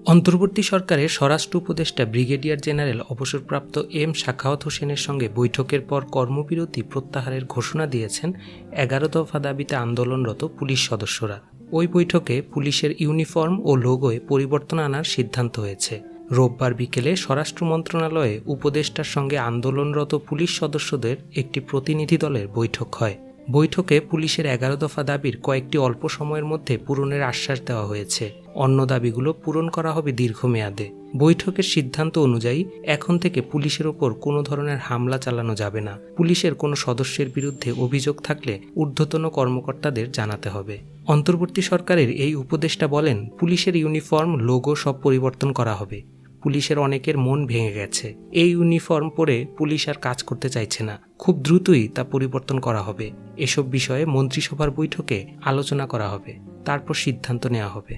অন্তর্বর্তী সরকারের স্বরাষ্ট্র উপদেষ্টা ব্রিগেডিয়ার জেনারেল অবসরপ্রাপ্ত এম সাখাওয়াত হোসেনের সঙ্গে বৈঠকের পর কর্মবিরতি প্রত্যাহারের ঘোষণা দিয়েছেন ১১ দফা দাবিতে আন্দোলনরত পুলিশ সদস্যরা। ওই বৈঠকে পুলিশের ইউনিফর্ম ও লোগোয় পরিবর্তন আনার সিদ্ধান্ত হয়েছে। রোববার বিকেলে স্বরাষ্ট্র মন্ত্রণালয়ে উপদেষ্টার সঙ্গে আন্দোলনরত পুলিশ সদস্যদের একটি প্রতিনিধি দলের বৈঠক হয়। বৈঠকে পুলিশের ১১ দফা দাবির কয়েকটি অল্প সময়ের মধ্যে পূরণের আশ্বাস দেওয়া হয়েছে। অন্য দাবিগুলো পূরণ করা হবে দীর্ঘমেয়াদে। বৈঠকের সিদ্ধান্ত অনুযায়ী এখন থেকে পুলিশের ওপর কোনো ধরনের হামলা চালানো যাবে না। পুলিশের কোনো সদস্যের বিরুদ্ধে অভিযোগ থাকলে ঊর্ধ্বতন কর্মকর্তাদের জানাতে হবে। অন্তর্বর্তী সরকারের এই উপদেষ্টা বলেন, পুলিশের ইউনিফর্ম, লোগো সব পরিবর্তন করা হবে। পুলিশের অনেকের মন ভেঙে গেছে। এই ইউনিফর্ম পরে পুলিশ আর কাজ করতে চাইছে না। খুব দ্রুতই তা পরিবর্তন করা হবে। এসব বিষয়ে মন্ত্রিসভার বৈঠকে আলোচনা করা হবে, তারপর সিদ্ধান্ত নেওয়া হবে।